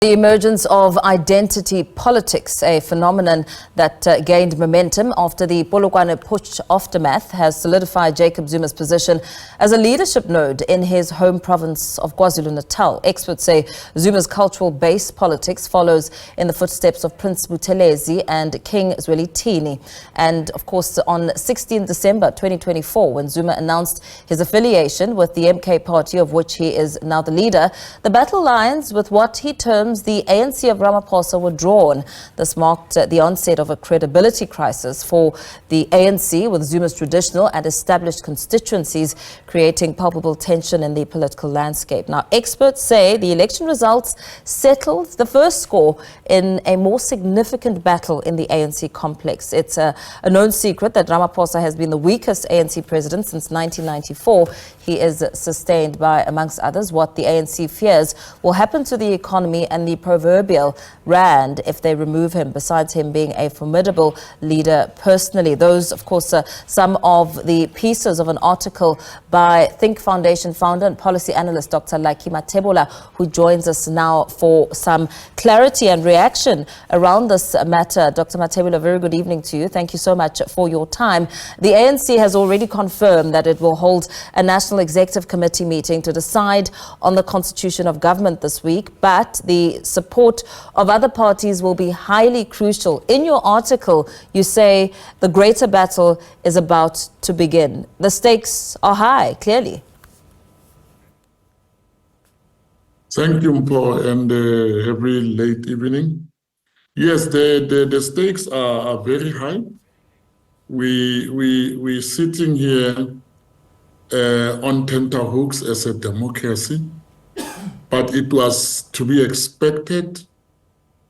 The emergence of identity politics, a phenomenon that gained momentum after the Polokwane Putsch aftermath, has solidified Jacob Zuma's position as a leadership node in his home province of KwaZulu-Natal. Experts say Zuma's cultural-based politics follows in the footsteps of Prince Buthelezi and King Zwelithini. And of course, on 16 December 2024, when Zuma announced his affiliation with the MK party, of which he is now the leader, the battle lines with what he termed the ANC of Ramaphosa were drawn. This marked the onset of a credibility crisis for the ANC, with Zuma's traditional and established constituencies creating palpable tension in the political landscape. Now, experts say the election results settled the first score in a more significant battle in the ANC complex. It's a known secret that Ramaphosa has been the weakest ANC president since 1994. He is sustained by, amongst others, what the ANC fears will happen to the economy and the proverbial rand if they remove him, besides him being a formidable leader personally. Those, of course, are some of the pieces of an article by Thinc Foundation founder and policy analyst Dr. Lucky Mathebula, who joins us now for some clarity and reaction around this matter. Dr. Mathebula, very good evening to you. Thank you so much for your time. The ANC has already confirmed that it will hold a National Executive Committee meeting to decide on the constitution of government this week, but the support of other parties will be highly crucial. In your article, you say the greater battle is about to begin. The stakes are high, clearly. Thank you, Mpo, and every late evening. Yes, the stakes are very high. We're sitting here on tenterhooks as a democracy, but it was to be expected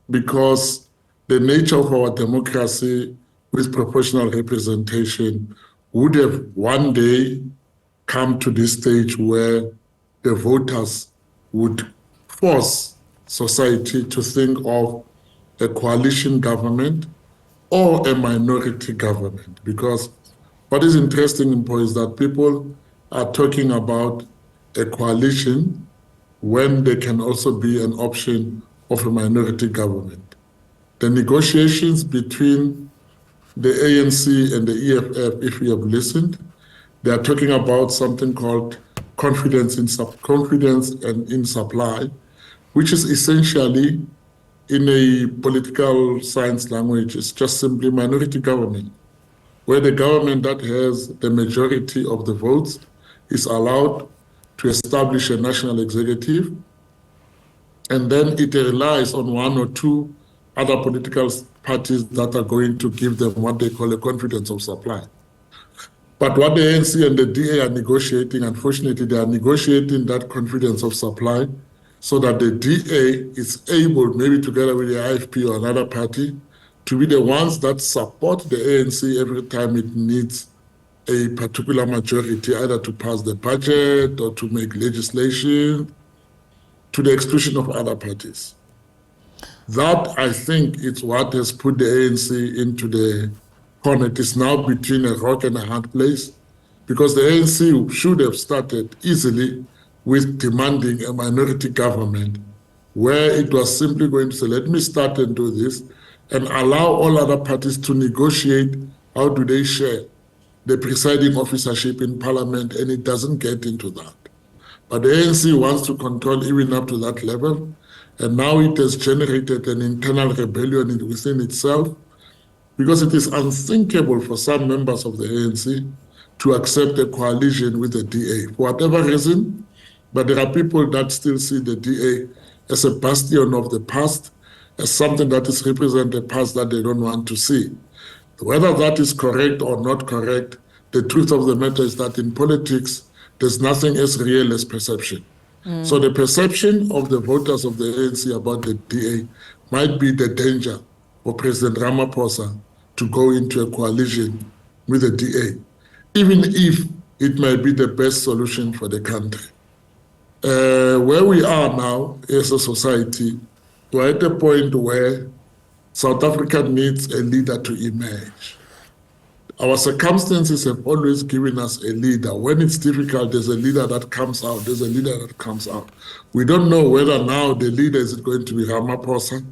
because the nature of our democracy with proportional representation would have one day come to this stage where the voters would force society to think of a coalition government or a minority government. Because what is interesting is that people are talking about a coalition when there can also be an option of a minority government. The negotiations between the ANC and the EFF, if you have listened, they are talking about something called confidence and in supply, which is essentially, in a political science language, it's just simply minority government, where the government that has the majority of the votes is allowed to establish a national executive, and then it relies on one or two other political parties that are going to give them what they call a confidence of supply. But what the ANC and the DA are negotiating, unfortunately, they are negotiating that confidence of supply so that the DA is able, maybe together with the IFP or another party, to be the ones that support the ANC every time it needs a particular majority, either to pass the budget or to make legislation, to the exclusion of other parties. That, I think, is what has put the ANC into the corner. It is now between a rock and a hard place, because the ANC should have started easily with demanding a minority government, where it was simply going to say, let me start and do this, and allow all other parties to negotiate how do they share the presiding officership in parliament, and it doesn't get into that. But the ANC wants to control even up to that level, and now it has generated an internal rebellion within itself, because it is unthinkable for some members of the ANC to accept a coalition with the DA, for whatever reason, but there are people that still see the DA as a bastion of the past, as something that is represent the past that they don't want to see. Whether that is correct or not correct, the truth of the matter is that in politics, there's nothing as real as perception. So the perception of the voters of the ANC about the DA might be the danger for President Ramaphosa to go into a coalition with the DA, even if it might be the best solution for the country. Where we are now as a society, we're at a point where South Africa needs a leader to emerge. our circumstances have always given us a leader. When it's difficult, there's a leader that comes out. There's a leader that comes out. We don't know whether now the leader is going to be Ramaphosa,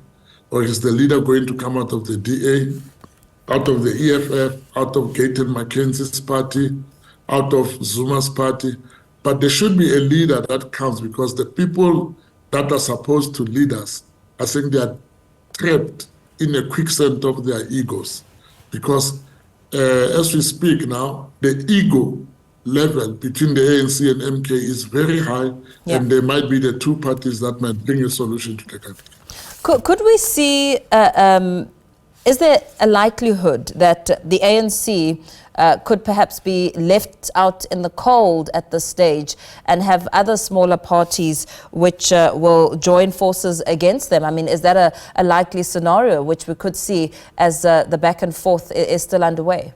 or is the leader going to come out of the DA, out of the EFF, out of Gayton McKenzie's party, out of Zuma's party. But there should be a leader that comes, because the people that are supposed to lead us, I think they are trapped in a quicksand of their egos. Because as we speak now, the ego level between the ANC and MK is very high, and they might be the two parties that might bring a solution to the country. Could we see, is there a likelihood that the ANC could perhaps be left out in the cold at this stage and have other smaller parties which will join forces against them? I mean, is that a likely scenario which we could see as the back and forth is still underway?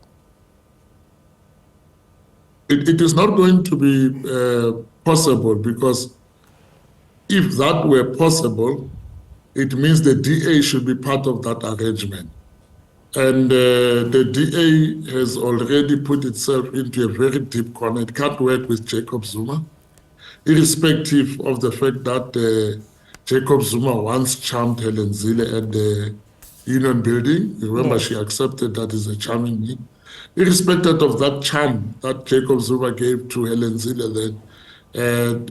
It is not going to be possible, because if that were possible, it means the DA should be part of that arrangement. And the DA has already put itself into a very deep corner. It can't work with Jacob Zuma, irrespective of the fact that Jacob Zuma once charmed Helen Zille at the Union Building. Remember, she accepted that is a charming name. Irrespective of that charm that Jacob Zuma gave to Helen Zille then,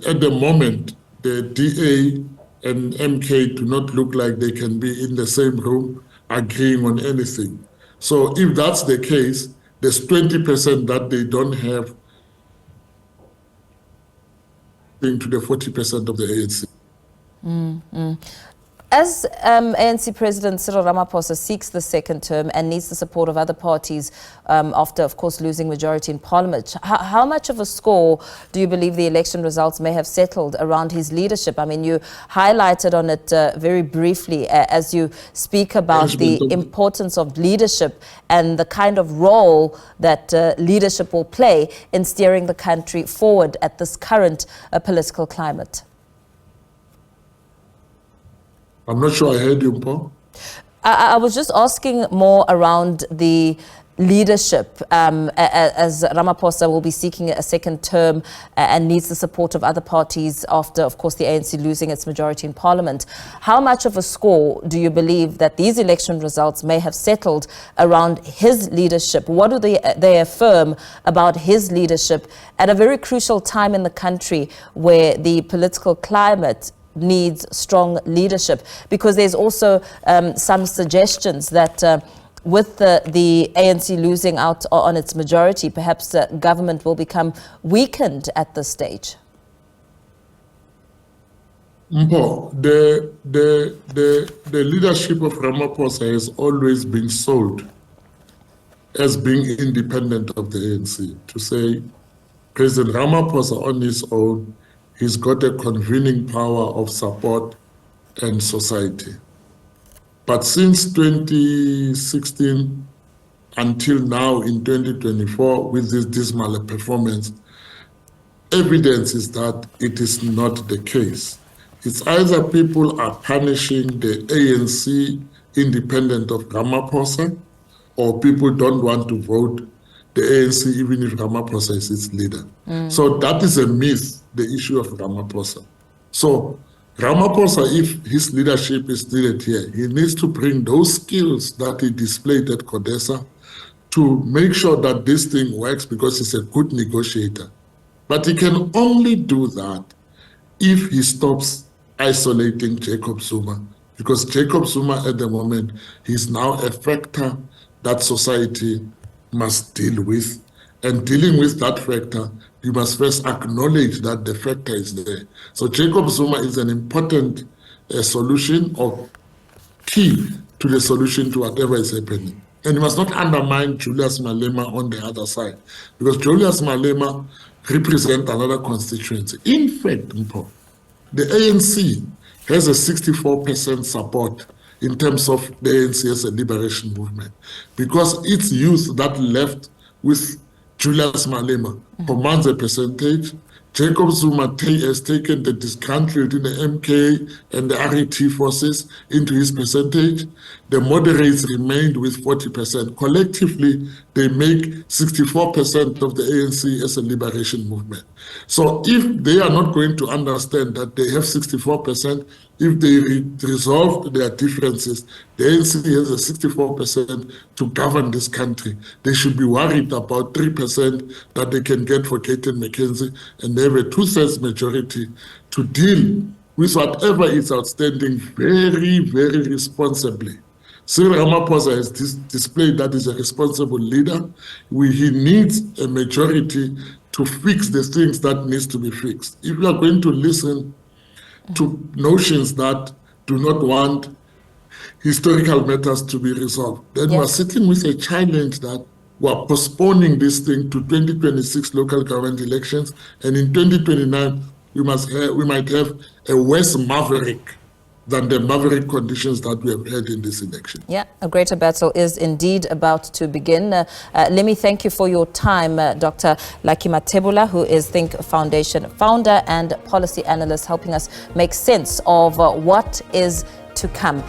at the moment, the DA and MK do not look like they can be in the same room agreeing on anything. So if that's the case, there's 20% that they don't have into the 40% of the ANC. As ANC President Cyril Ramaphosa seeks the second term and needs the support of other parties after, of course, losing majority in Parliament, how much of a score do you believe the election results may have settled around his leadership? I mean, you highlighted on it very briefly as you speak about the importance of leadership and the kind of role that leadership will play in steering the country forward at this current political climate. I'm not sure I heard you, Paul. I was just asking more around the leadership, as Ramaphosa will be seeking a second term and needs the support of other parties after, of course, the ANC losing its majority in Parliament. How much of a score do you believe that these election results may have settled around his leadership? What do they affirm about his leadership at a very crucial time in the country where the political climate needs strong leadership? Because there's also some suggestions that with the ANC losing out on its majority, perhaps the government will become weakened at this stage. Mpo, the leadership of Ramaphosa has always been sold as being independent of the ANC. To say President Ramaphosa on his own, he's got a convening power of support and society. But since 2016 until now in 2024, with this dismal performance, evidence is that it is not the case. It's either people are punishing the ANC independent of Ramaphosa, or people don't want to vote the ANC even if Ramaphosa is its leader. So that is a myth, the issue of Ramaphosa. So Ramaphosa, if his leadership is needed here, he needs to bring those skills that he displayed at CODESA to make sure that this thing works, because he's a good negotiator. But he can only do that if he stops isolating Jacob Zuma, because Jacob Zuma at the moment, he's now a factor that society must deal with. And dealing with that factor, you must first acknowledge that the factor is there. So Jacob Zuma is an important solution, or key to the solution to whatever is happening. And you must not undermine Julius Malema on the other side, because Julius Malema represents another constituency. In fact, Mpo, the ANC has a 64% support in terms of the ANC as a liberation movement, because its youth that left with Julius Malema commands a percentage, Jacob Zuma has taken the disgruntled in the MK and the RET forces into his percentage. The moderates remained with 40%. Collectively, they make 64% of the ANC as a liberation movement. So if they are not going to understand that they have 64%, if they resolve their differences, the ANC has a 64% to govern this country. They should be worried about 3% that they can get for Kate and McKenzie, and they have a 2/3 majority to deal with whatever is outstanding very, very responsibly. Cyril Ramaphosa has displayed that he's a responsible leader. He needs a majority to fix the things that needs to be fixed. If you are going to listen to notions that do not want historical matters to be resolved, then we're sitting with a challenge that we're postponing this thing to 2026 local government elections, and in 2029 we might have a worse maverick than the maverick conditions that we have had in this election. Yeah, a greater battle is indeed about to begin. Let me thank you for your time, Dr. Lucky Mathebula, who is Thinc Foundation founder and policy analyst, helping us make sense of what is to come.